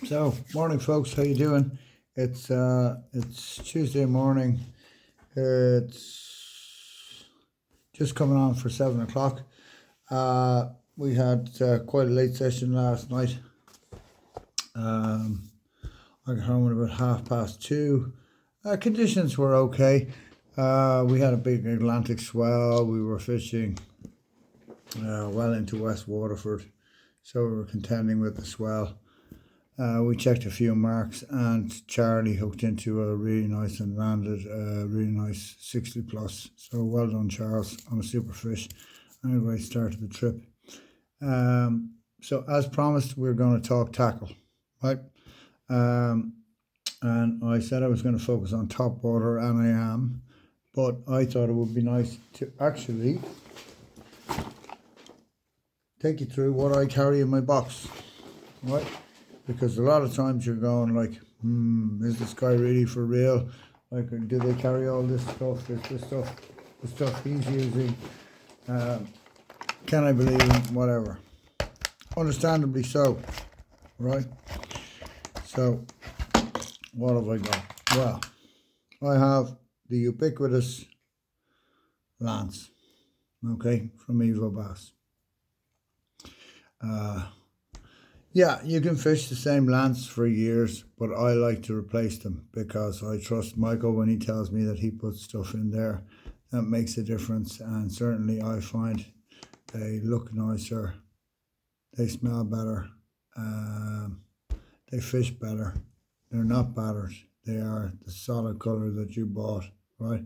So, morning, folks. How you doing? It's Tuesday morning. It's just coming on for 7 o'clock. We had quite a late session last night. I got home at about 2:30. Conditions were okay. We had a big Atlantic swell. We were fishing well into West Waterford, so we were contending with the swell. We checked a few marks, and Charlie hooked into a really nice and landed a really nice 60 plus. So well done, Charles, on a super fish and a great start to the trip. So as promised, we're going to talk tackle, right? And I said I was going to focus on Topwater, and I am, but I thought it would be nice to actually take you through what I carry in my box, right? Because a lot of times you're going like, is this guy really for real? Like, do they carry all this stuff? The stuff he's using. Can I believe him? Whatever. Understandably so, right? So, what have I got? Well, I have the ubiquitous Lance, okay, from Evo Bass. Yeah, you can fish the same Lance for years, but I like to replace them because I trust Michael when he tells me that he puts stuff in there that makes a difference. And certainly I find they look nicer, they smell better, they fish better. They're not battered. They are the solid colour that you bought, right?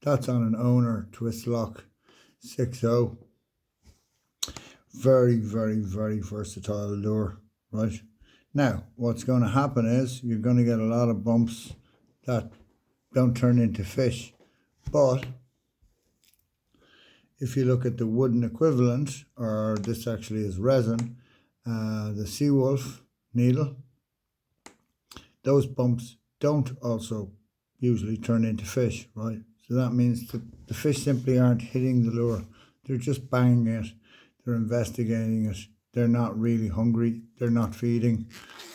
That's on an Owner Twist Lock 6.0. Very, very, very versatile lure, right? Now, what's going to happen is you're going to get a lot of bumps that don't turn into fish. But if you look at the wooden equivalent, or this actually is resin, the Seawolf needle, those bumps don't also usually turn into fish, right? So that means that the fish simply aren't hitting the lure. They're just banging it. They're investigating it. They're not really hungry. They're not feeding.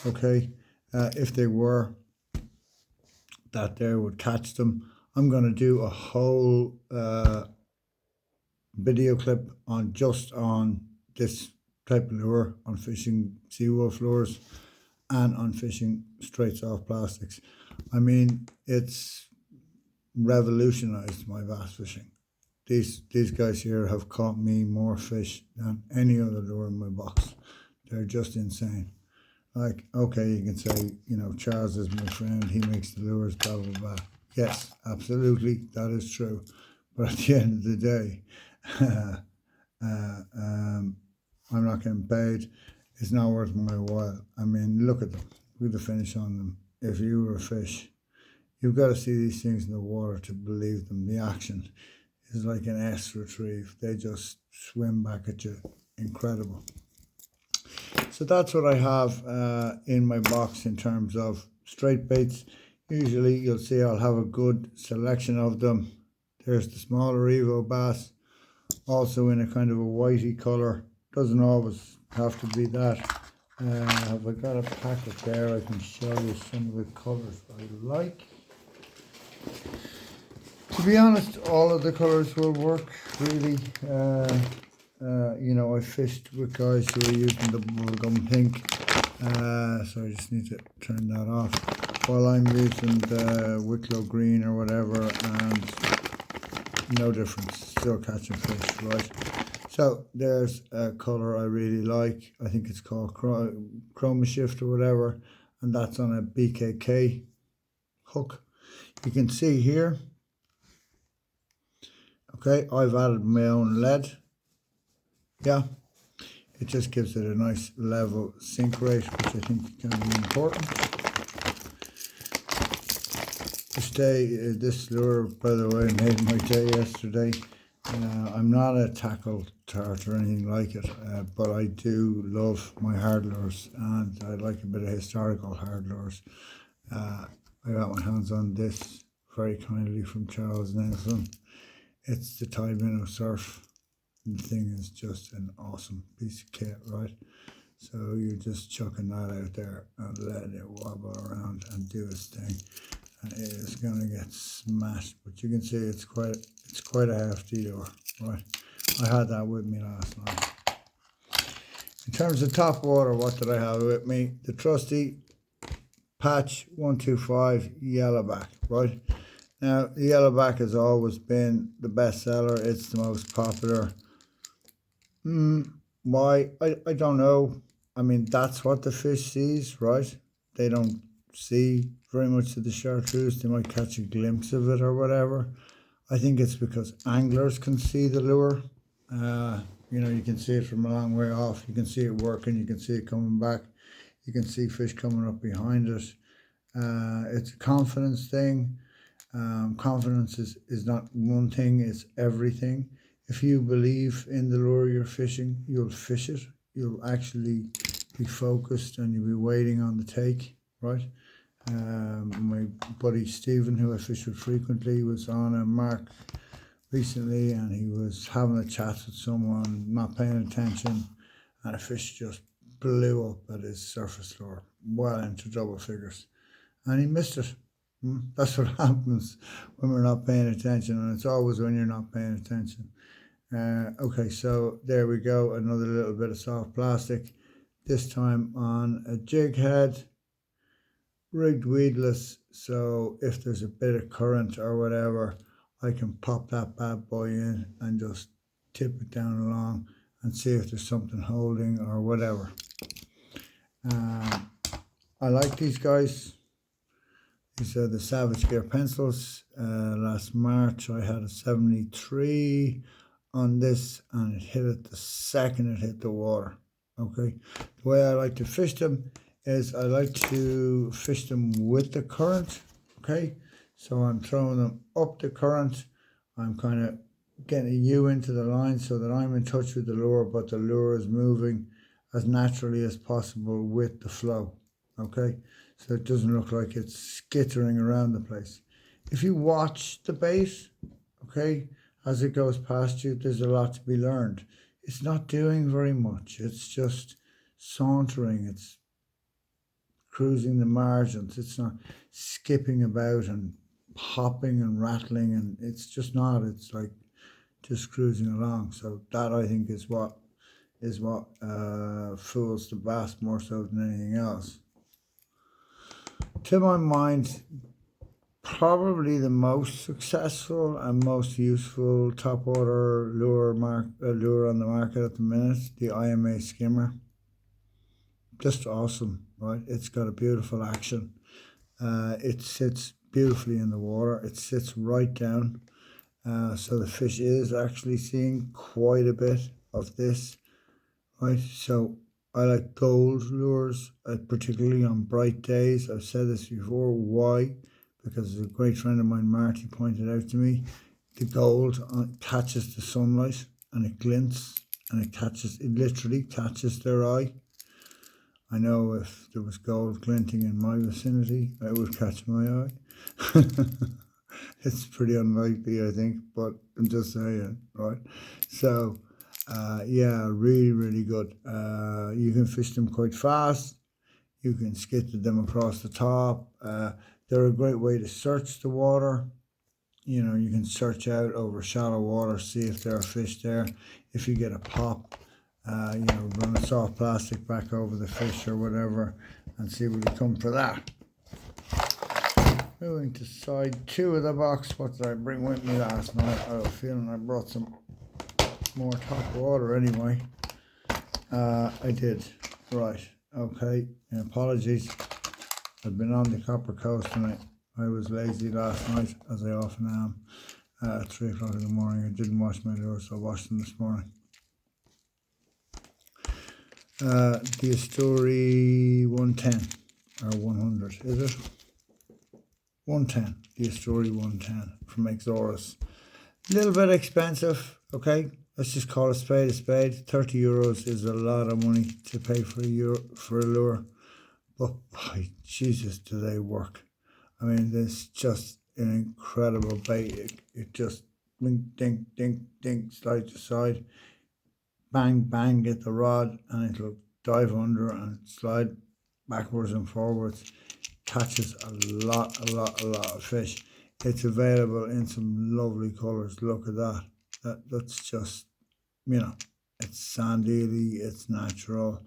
Okay. If they were, that there would catch them. I'm going to do a whole video clip on this type of lure, on fishing Seawolf lures and on fishing straight soft plastics. I mean, it's revolutionized my bass fishing. These guys here have caught me more fish than any other lure in my box. They're just insane. Like, okay, you can say, Charles is my friend, he makes the lures, blah, blah, blah. Yes, absolutely, that is true. But at the end of the day, I'm not getting paid. It's not worth my while. I mean, look at them. Look at the finish on them. If you were a fish, you've got to see these things in the water to believe them. The action is like an S retrieve. They just swim back at you. Incredible. So that's what I have in my box in terms of straight baits. Usually you'll see I'll have a good selection of them. There's the smaller Evo Bass, also in a kind of a whitey colour. Doesn't always have to be that. Have I got a packet there? I can show you some of the colours I like. To be honest, all of the colours will work, really. I fished with guys who are using the bubblegum pink, so I just need to turn that off. While I'm using the Wicklow green or whatever, and no difference, still catching fish, right? So there's a colour I really like. I think it's called Chroma Shift or whatever, and that's on a BKK hook. You can see here. Okay, I've added my own lead. Yeah, it just gives it a nice level sink rate, which I think can be important. This lure, by the way, made my day yesterday. I'm not a tackle tart or anything like it, but I do love my hard lures, and I like a bit of historical hard lures. I got my hands on this very kindly from Charles Nelson. It's the Tide Minnow Surf. The thing is just an awesome piece of kit, right? So you're just chucking that out there and letting it wobble around and do its thing. And it is going to get smashed. But you can see it's quite a hefty lure, right? I had that with me last night. In terms of top water, what did I have with me? The trusty Patch 125 Yellowback, right? Now, the Yellowback has always been the best seller. It's the most popular. Why? I don't know. I mean, that's what the fish sees, right? They don't see very much of the chartreuse. They might catch a glimpse of it or whatever. I think it's because anglers can see the lure. You can see it from a long way off. You can see it working. You can see it coming back. You can see fish coming up behind it. It's a confidence thing. Confidence is not one thing, it's everything. If you believe in the lure you're fishing, you'll fish it. You'll actually be focused and you'll be waiting on the take, right? My buddy Stephen, who I fish with frequently, was on a mark recently and he was having a chat with someone, not paying attention, and a fish just blew up at his surface lure, well into double figures. And he missed it. That's what happens when we're not paying attention, and it's always when you're not paying attention. Okay, so there we go, another little bit of soft plastic, this time on a jig head, rigged weedless, so if there's a bit of current or whatever, I can pop that bad boy in and just tip it down along and see if there's something holding or whatever. I like these guys. These are the Savage Gear pencils. Last March I had a 73 on this and it hit it the second it hit the water. Okay, the way I like to fish them is I like to fish them with the current. Okay, so I'm throwing them up the current. I'm kind of getting a U into the line so that I'm in touch with the lure, but the lure is moving as naturally as possible with the flow. Okay, so it doesn't look like it's skittering around the place. If you watch the bait, okay, as it goes past you, there's a lot to be learned. It's not doing very much. It's just sauntering. It's cruising the margins. It's not skipping about and hopping and rattling, and it's just not. It's like just cruising along. So that, I think, is what fools the bass more so than anything else. To my mind, probably the most successful and most useful topwater lure on the market at the minute, the IMA skimmer. Just awesome, right? It's got a beautiful action. It sits beautifully in the water. It sits right down. So the fish is actually seeing quite a bit of this, right? So I like gold lures, particularly on bright days. I've said this before. Why? Because a great friend of mine, Marty, pointed out to me, the gold catches the sunlight and it glints and it literally catches their eye. I know if there was gold glinting in my vicinity, it would catch my eye. It's pretty unlikely, I think, but I'm just saying, right? So, yeah, really, really good. You can fish them quite fast. You can skittle them across the top. They're a great way to search the water. You know, you can search out over shallow water, see if there are fish there. If you get a pop, run a soft plastic back over the fish or whatever and see what you come for that. Moving to side 2 of the box. What did I bring with me last night? I have a feeling I brought some more top water anyway. I did. Right. Okay. Apologies. I've been on the Copper Coast tonight. I was lazy last night, as I often am. At 3 o'clock in the morning, I didn't wash my lures, so I washed them this morning. The Astoria 110 or 100, is it? 110. The Astoria 110 from Exorus. A little bit expensive, okay? Let's just call a spade a spade. 30 euros is a lot of money to pay for a lure. But by Jesus, do they work. I mean, it's just an incredible bait. It just dink, dink, dink, dink, side to side. Bang, bang, get the rod, and it'll dive under and slide backwards and forwards. Catches a lot of fish. It's available in some lovely colours. Look at that. That's just, you know, it's sandy, it's natural,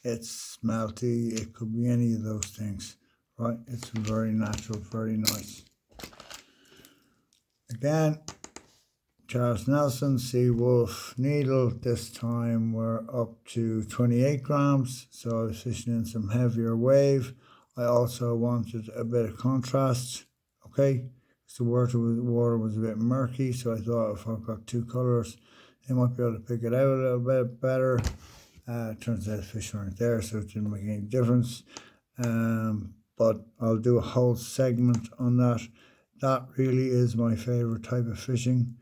it's smelty. It could be any of those things, right? It's very natural, very nice. Again, Charles Nelson, Sea Wolf Needle. This time we're up to 28 grams, so I was fishing in some heavier wave. I also wanted a bit of contrast, okay? So the water was a bit murky, so I thought if I've got two colours, they might be able to pick it out a little bit better. Turns out fish aren't there, so it didn't make any difference. But I'll do a whole segment on that. That really is my favourite type of fishing.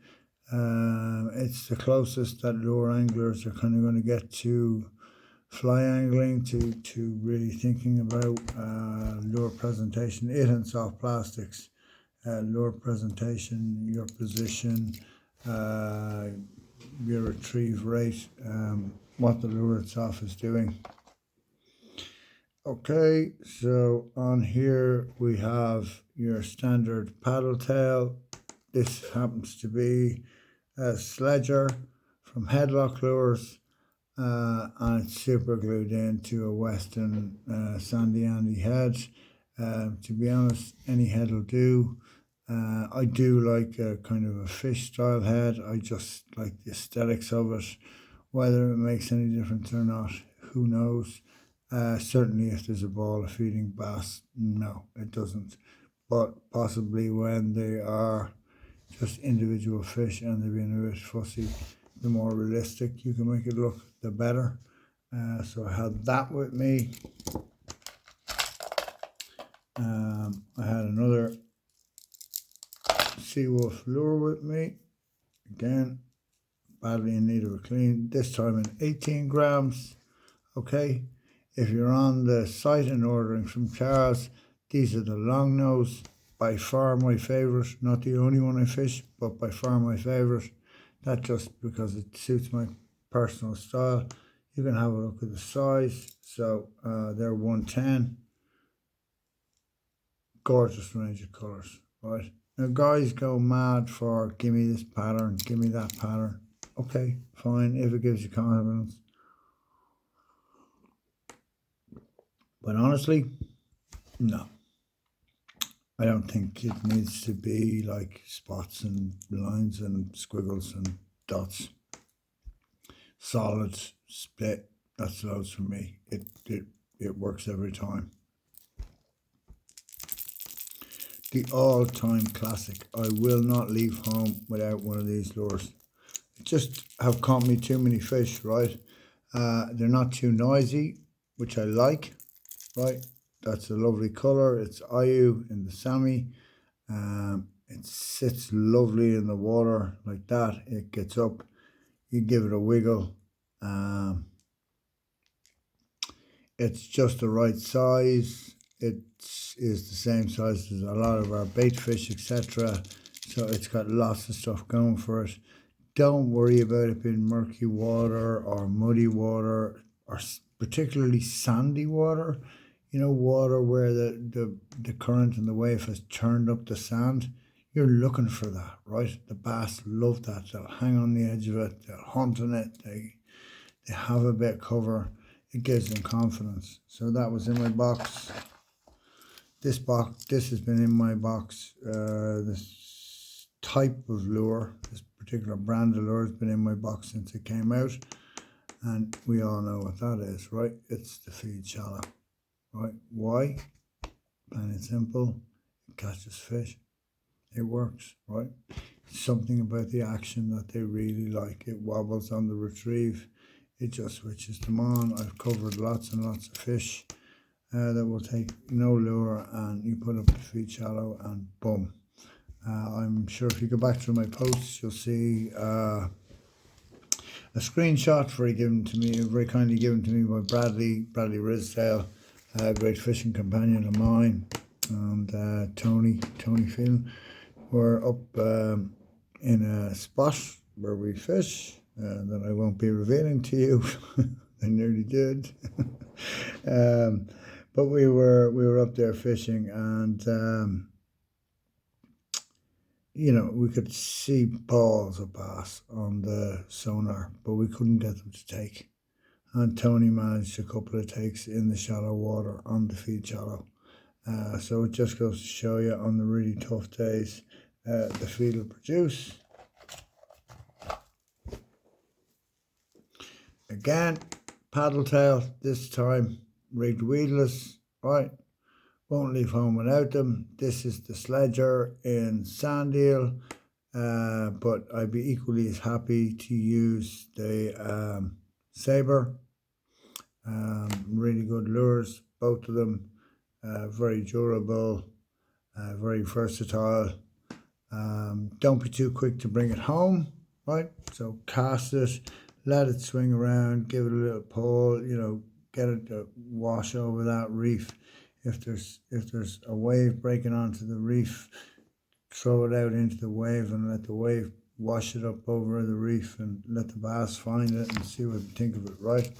It's the closest that lure anglers are kind of going to get to fly angling, to really thinking about lure presentation. It and soft plastics, lure presentation, your position, your retrieve rate, what the lure itself is doing. Okay, so on here we have your standard paddle tail. This happens to be a Sledger from Headlock Lures, and it's super glued into a Western Sandy Andy head. To be honest, any head will do. I do like a kind of a fish style head. I just like the aesthetics of it. Whether it makes any difference or not, who knows. Certainly if there's a ball of feeding bass, no, it doesn't. But possibly when they are just individual fish and they're being a bit fussy, the more realistic you can make it look, the better. So I had that with me. I had another Sea Wolf lure with me. Again, badly in need of a clean, this time in 18 grams. Okay, if you're on the site and ordering from Charles, these are the long nose, by far my favourite, not the only one I fish, but by far my favourite. That just because it suits my personal style. You can have a look at the size. So they're 110. Gorgeous range of colours, right? Now guys go mad for give me this pattern, give me that pattern. Okay, fine, if it gives you confidence. But honestly, no. I don't think it needs to be like spots and lines and squiggles and dots. Solid, split, that's loads for me. It works every time. The all-time classic. I will not leave home without one of these lures. Just have caught me too many fish, right? They're not too noisy, which I like, right? That's a lovely colour. It's Ayu in the Sami. It sits lovely in the water like that. It gets up. You give it a wiggle. It's just the right size. It is the same size as a lot of our bait fish, etc. So it's got lots of stuff going for it. Don't worry about it being murky water or muddy water or particularly sandy water. You know, water where the current and the wave has churned up the sand. You're looking for that, right? The bass love that. They'll hang on the edge of it. They'll hunt on it. They have a bit of cover. It gives them confidence. So that was in my box. This has been in my box. This type of lure, this particular brand of lure has been in my box since it came out. And we all know what that is, right? It's the feed shallow, right? Why? Plain and simple. It catches fish. It works, right? It's something about the action that they really like. It wobbles on the retrieve. It just switches them on. I've covered lots and lots of fish that will take no lure, and you put up the feed shallow and boom. I'm sure if you go back through my posts, you'll see a screenshot very kindly given to me by Bradley Risdale, a great fishing companion of mine, and Tony Phelan. We're up in a spot where we fish that I won't be revealing to you I nearly did. But we were up there fishing, and we could see balls of bass on the sonar, but we couldn't get them to take. And Tony managed a couple of takes in the shallow water on the feed shallow. So it just goes to show you, on the really tough days, the feed will produce. Again, paddle tail, this time rigged weedless, right? Won't leave home without them. This is the sledger in sand eel, but I'd be equally as happy to use the sabre. Really good lures, both of them. Very durable, very versatile. Don't be too quick to bring it home, right? So cast it, let it swing around, give it a little pull, get it to wash over that reef. If there's a wave breaking onto the reef, throw it out into the wave and let the wave wash it up over the reef, and let the bass find it and see what they think of it, right?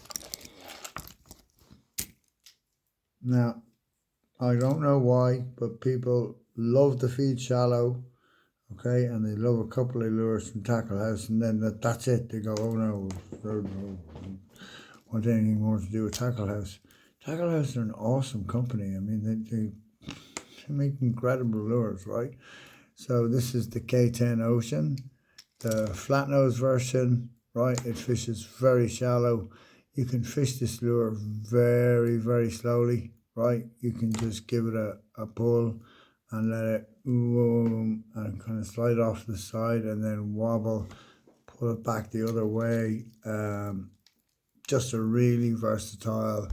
Now, I don't know why, but people love the feed shallow, okay, and they love a couple of lures from Tackle House, and then that's it. They go, oh no, want anything more to do with Tackle House. Tackle House are an awesome company. I mean, they make incredible lures, right? So this is the K10 Ocean, the flat nose version, right? It fishes very shallow. You can fish this lure very, very slowly, right? You can just give it a pull and let it and kind of slide off to the side, and then wobble, pull it back the other way. Just a really versatile,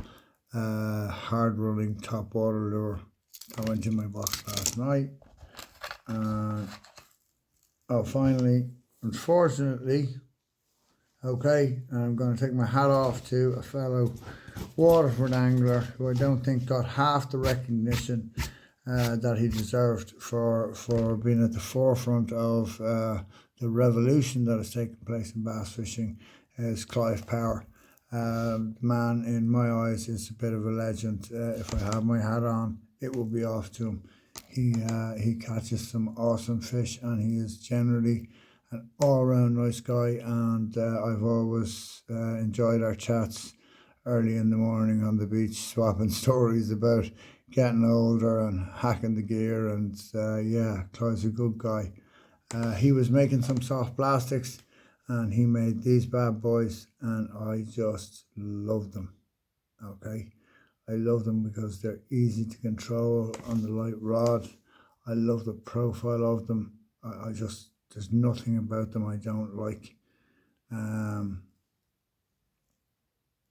hard-running topwater lure that went in my box last night. Finally, unfortunately, okay, I'm going to take my hat off to a fellow Waterford angler who I don't think got half the recognition that he deserved for being at the forefront of the revolution that has taken place in bass fishing, is Clive Power. Man, in my eyes, is a bit of a legend. If I have my hat on, it will be off to him. He catches some awesome fish, and he is generally an all-round nice guy, and I've always enjoyed our chats early in the morning on the beach, swapping stories about getting older and hacking the gear, and Clive's a good guy. He was making some soft plastics, and he made these bad boys, and I just love them, okay? I love them because they're easy to control on the light rod. I love the profile of them. I just, there's nothing about them I don't like.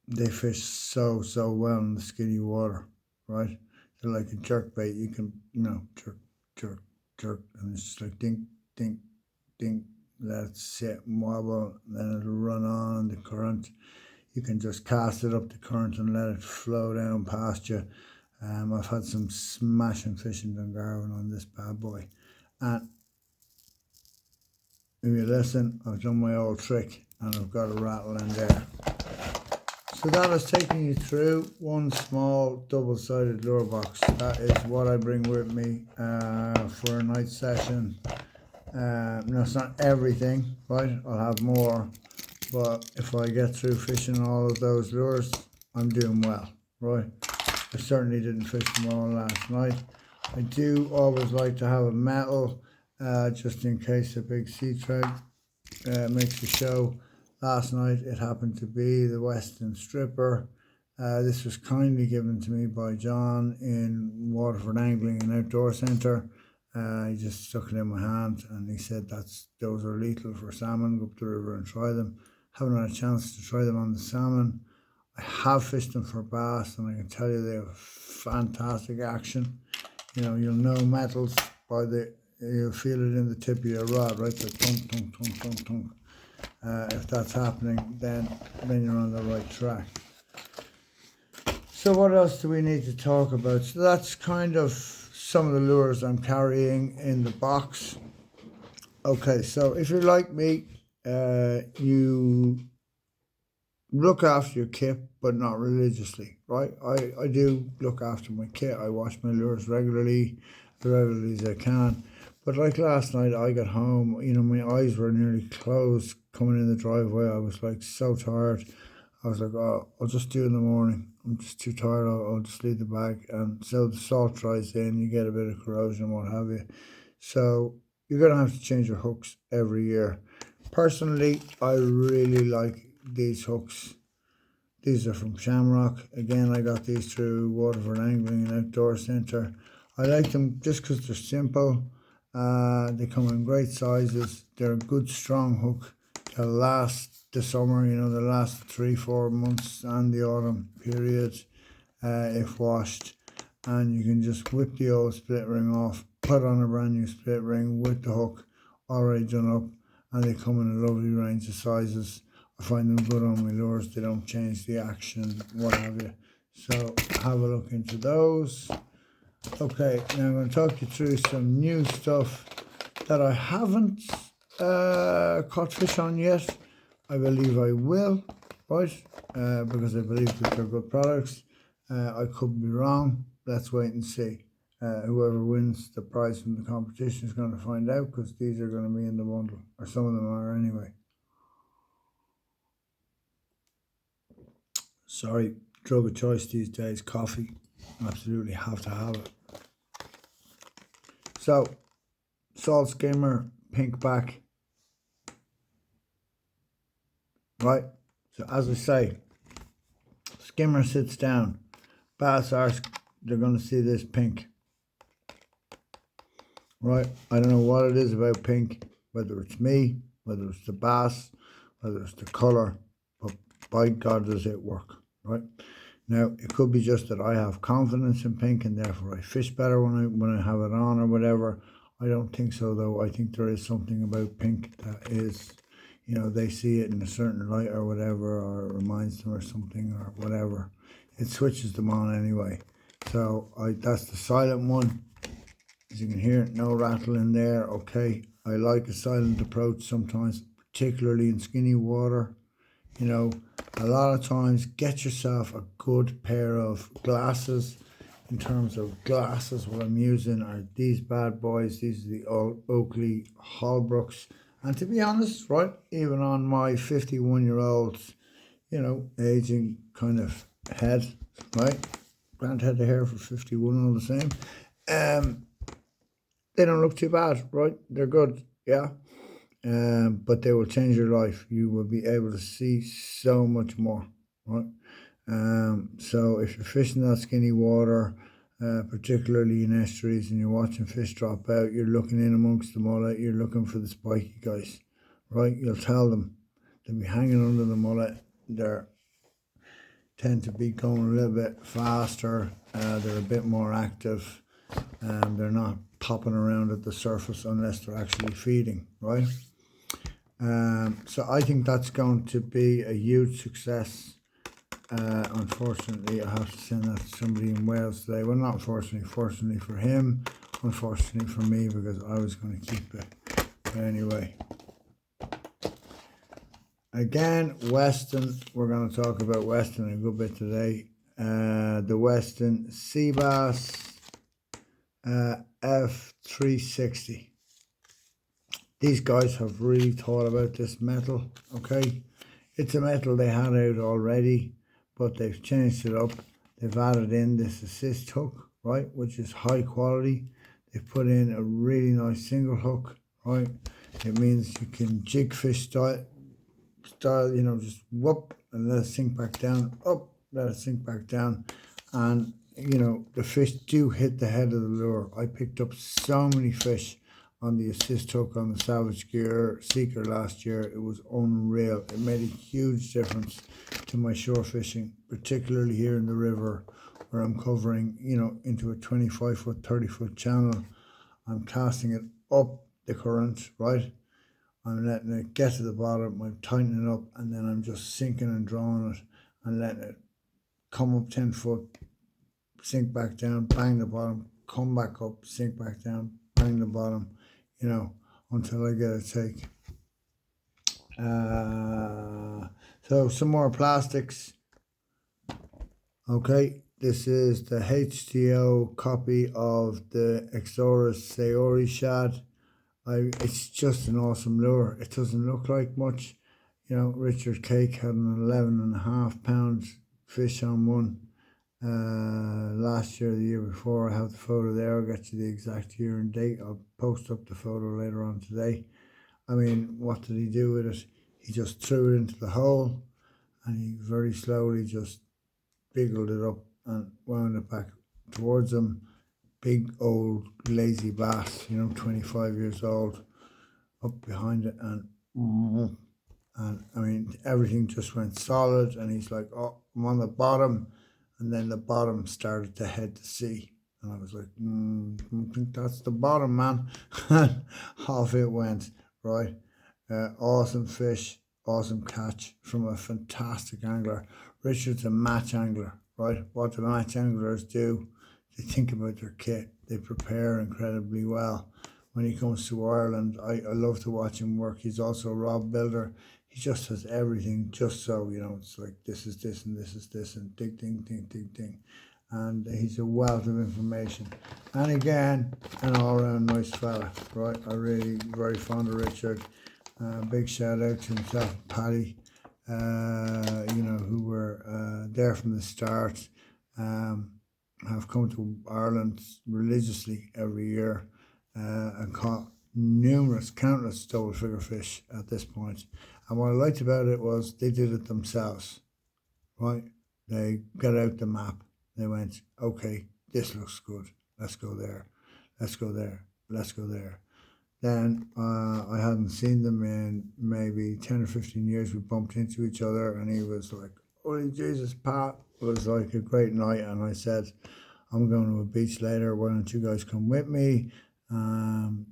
They fish so well in the skinny water, right? They're like a jerk bait. You can, jerk, and it's just like dink, dink, dink. Let it sit and wobble, and then it'll run on the current. You can just cast it up the current and let it flow down past you. I've had some smashing fish in Dungarvan on this bad boy. And if you listen, I've done my old trick, and I've got a rattle in there. So that has taken you through one small double-sided lure box. That is what I bring with me for a night session. No, it's not everything, right? I'll have more, but if I get through fishing all of those lures, I'm doing well, right? I certainly didn't fish them all last night. I do always like to have a metal, just in case a big sea trout makes a show. Last night it happened to be the Western Stripper. This was kindly given to me by John in Waterford Angling and Outdoor Centre. He just stuck it in my hand, and he said those are lethal for salmon. Go up the river and try them. Haven't had a chance to try them on the salmon. I have fished them for bass, and I can tell you they have fantastic action. You'll know metals by you'll feel it in the tip of your rod, right? The thunk, thunk, thunk, thunk, thunk. If that's happening, then you're on the right track. So what else do we need to talk about? So that's kind of some of the lures I'm carrying in the box. Okay, so if you're like me, you look after your kit, but not religiously, right? I do look after my kit. I wash my lures regularly, as regularly as I can. But like last night, I got home, my eyes were nearly closed coming in the driveway. I was like so tired. I was like, oh, I'll just do it in the morning. I'm just too tired. I'll just leave the bag. And so the salt dries in, you get a bit of corrosion, what have you. So you're going to have to change your hooks every year. Personally, I really like these hooks. These are from Shamrock. Again, I got these through Waterford Angling and Outdoor Centre. I like them just because they're simple. They come in great sizes. They're a good strong hook. They'll last the summer, they'll last 3-4 months and the autumn period if washed. And you can just whip the old split ring off, put on a brand new split ring with the hook already done up, and they come in a lovely range of sizes. I find them good on my lures. They don't change the action, what have you. So have a look into those. Okay, now I'm going to talk you through some new stuff that I haven't caught fish on yet. I believe I will, right? Because I believe that they're good products. I could be wrong. Let's wait and see. Whoever wins the prize from the competition is going to find out, because these are going to be in the bundle, or some of them are anyway. Sorry, drug of choice these days, coffee. Absolutely have to have it. So, salt skimmer, pink back. Right? So as I say, skimmer sits down. Bass arse, they're going to see this pink. Right? I don't know what it is about pink, whether it's me, whether it's the bass, whether it's the colour, but by God does it work. Right? Now, it could be just that I have confidence in pink and therefore I fish better when I have it on or whatever. I don't think so, though. I think there is something about pink that is, they see it in a certain light or whatever, or it reminds them or something or whatever. It switches them on anyway. So that's the silent one. As you can hear, no rattle in there. Okay, I like a silent approach sometimes, particularly in skinny water. A lot of times, get yourself a good pair of glasses. In terms of glasses, what I'm using are these bad boys. These are the Oakley Holbrooks. And to be honest, right, even on my 51-year-old, aging kind of head, right, grand head of hair for 51 all the same, they don't look too bad, right? They're good, yeah. But they will change your life. You will be able to see so much more, right? So if you're fishing that skinny water, particularly in estuaries, and you're watching fish drop out, you're looking in amongst the mullet, you're looking for the spiky guys, right? You'll tell them. They'll be hanging under the mullet. They tend to be going a little bit faster. They're a bit more active. They're not popping around at the surface unless they're actually feeding, right? So I think that's going to be a huge success. Unfortunately, I have to send that to somebody in Wales today. Well, not fortunately for him, unfortunately for me, because I was going to keep it. But anyway, again, Weston, we're going to talk about Weston a good bit today. The Weston Sea Bass F360. These guys have really thought about this metal, okay? It's a metal they had out already, but they've changed it up. They've added in this assist hook, right, which is high quality. They've put in a really nice single hook, right? It means you can jig fish style, just whoop and let it sink back down, up, let it sink back down. And, the fish do hit the head of the lure. I picked up so many fish on the assist hook on the Savage Gear Seeker last year. It was unreal. It made a huge difference to my shore fishing, particularly here in the river where I'm covering, into a 25-foot, 30-foot channel. I'm casting it up the current, right? I'm letting it get to the bottom, I'm tightening it up, and then I'm just sinking and drawing it and letting it come up 10 foot, sink back down, bang the bottom, come back up, sink back down, bang the bottom, until I get a take. So some more plastics. Okay, this is the HTO copy of the Exoris Sayori shad. It's just an awesome lure. It doesn't look like much. You know, Richard Cake had an 11.5 pounds fish on one last year, the year before. I have the photo there. I'll get you the exact year and date. I'll post up the photo later on today. I mean, what did he do with it? He just threw it into the hole and he very slowly just biggled it up and wound it back towards him. Big old lazy bass, 25 years old, up behind it, and I mean everything just went solid, and he's like, "Oh, I'm on the bottom," and then the bottom started to head to sea, and I was like, "I think that's the bottom, man," and off it went. Right, awesome fish, awesome catch from a fantastic angler. Richard's a match angler, right? What the match anglers do, they think about their kit. They prepare incredibly well. When he comes to Ireland, I love to watch him work. He's also a rod builder. He just has everything just so, it's like this is this and this is this and ding, ding, ding, ding, ding. And he's a wealth of information. And again, an all-round nice fella, right? I really very fond of Richard. Big shout out to himself and Paddy, who were there from the start. Have come to Ireland religiously every year and caught countless double figure fish at this point. And what I liked about it was they did it themselves, right? They got out the map. They went, okay, this looks good. Let's go there. Let's go there. Let's go there. Then I hadn't seen them in maybe 10 or 15 years. We bumped into each other and he was like, holy Jesus, Pat. It was like a great night. And I said, I'm going to a beach later. Why don't you guys come with me? And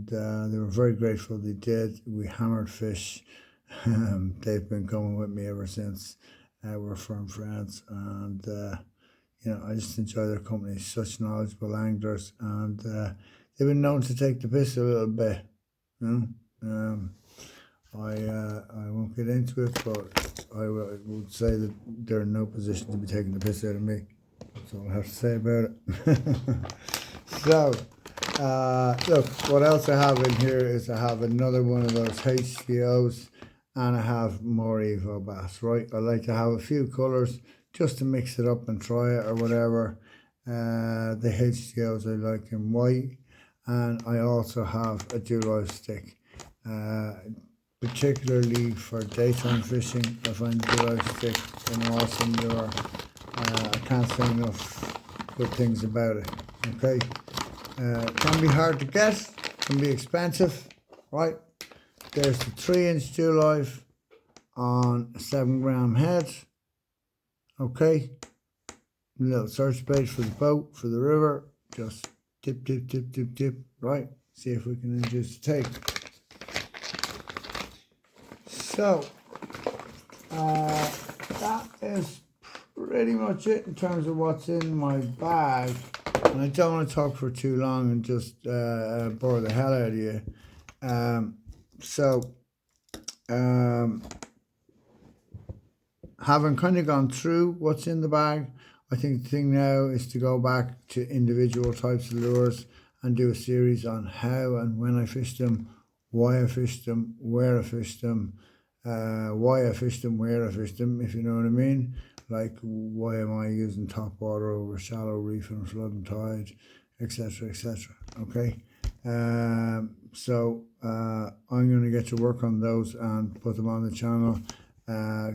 they were very grateful they did. We hammered fish. They've been coming with me ever since. We're firm friends. And, I just enjoy their company. Such knowledgeable anglers. And they've been known to take the piss a little bit. I won't get into it, but I would say that they're in no position to be taking the piss out of me. That's all I have to say about it. So, look, what else I have in here is I have another one of those HTOs and I have more Evo bass, right? I like to have a few colours just to mix it up and try it or whatever. The HTOs I like in white, and I also have a dual stick. Particularly for daytime fishing, I find dual stick an awesome lure. I can't say enough good things about it. Okay, can be hard to get, can be expensive, right? There's the 3-inch Dual Live on a 7-gram head. Okay, a little search bait for the boat, for the river. Just tip, tip, tip, tip, tip. Right, see if we can induce the take. So, that is pretty much it in terms of what's in my bag. And I don't want to talk for too long and just bore the hell out of you. Having kind of gone through what's in the bag, I think the thing now is to go back to individual types of lures and do a series on how and when I fished them, why I fished them, where I fished them, why I fished them, where I fished them, if you know what I mean. Like, why am I using Topwater over shallow reef and flood and tide, etc., etc. Okay, so I'm going to get to work on those and put them on the channel.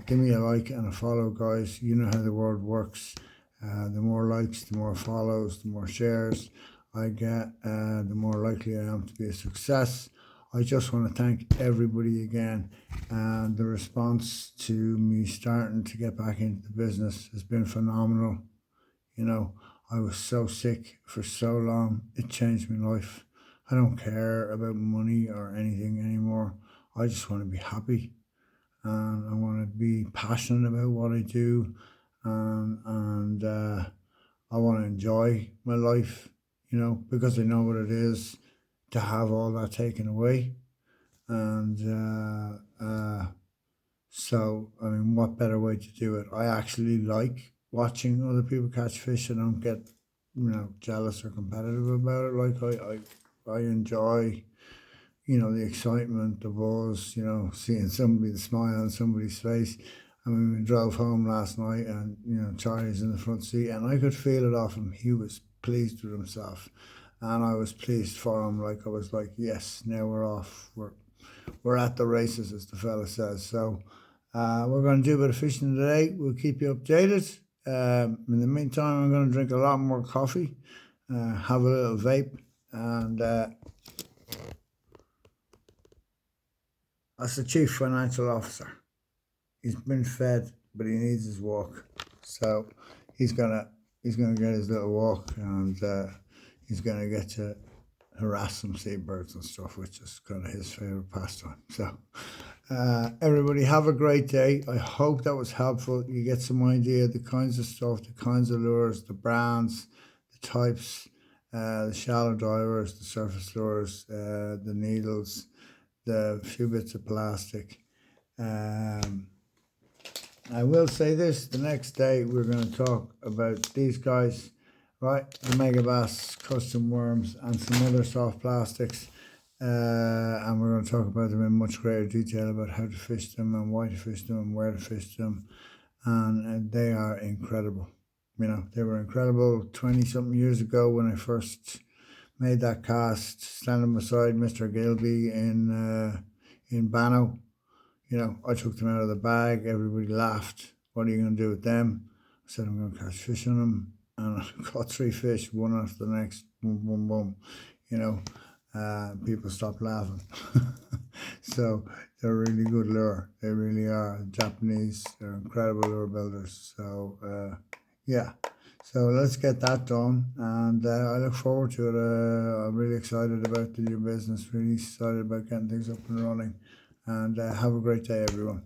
Give me a like and a follow, guys. You know how the world works. The more likes, the more follows, the more shares I get, the more likely I am to be a success. I just want to thank everybody again, and the response to me starting to get back into the business has been phenomenal. I was so sick for so long. It changed my life. I don't care about money or anything anymore. I just want to be happy, and I want to be passionate about what I do, and I want to enjoy my life, because I know what it is to have all that taken away. And So, I mean, what better way to do it? I actually like watching other people catch fish. I don't get, jealous or competitive about it. Like I enjoy, the excitement, the buzz, seeing somebody, the smile on somebody's face. I mean, we drove home last night and, Charlie's in the front seat and I could feel it off him. He was pleased with himself and I was pleased for him. Like, I was like, yes, now we're off. We're at the races, as the fella says. So we're going to do a bit of fishing today. We'll keep you updated. In the meantime, I'm going to drink a lot more coffee, have a little vape, and that's the chief financial officer. He's been fed, but he needs his walk. So he's gonna get his little walk, and he's gonna get to harass some seabirds and stuff, which is kind of his favorite pastime. So everybody have a great day. I hope that was helpful. You get some idea of the kinds of stuff, the kinds of lures, the brands, the types, the shallow divers, the surface lures, the needles, the few bits of plastic. Um, I will say this, the next day we're going to talk about these guys, right? The Megabass custom worms and some other soft plastics. And we're going to talk about them in much greater detail about how to fish them and why to fish them and where to fish them. And they are incredible. They were incredible 20 something years ago when I first made that cast, standing beside Mr. Gilby in Banno. I took them out of the bag. Everybody laughed. What are you going to do with them? I said, I'm going to catch fish on them. And I caught 3 fish, one after the next. Boom, boom, boom. People stopped laughing. So they're a really good lure. They really are. Japanese, they're incredible lure builders. So, yeah. So let's get that done. And I look forward to it. I'm really excited about the new business. Really excited about getting things up and running. And have a great day, everyone.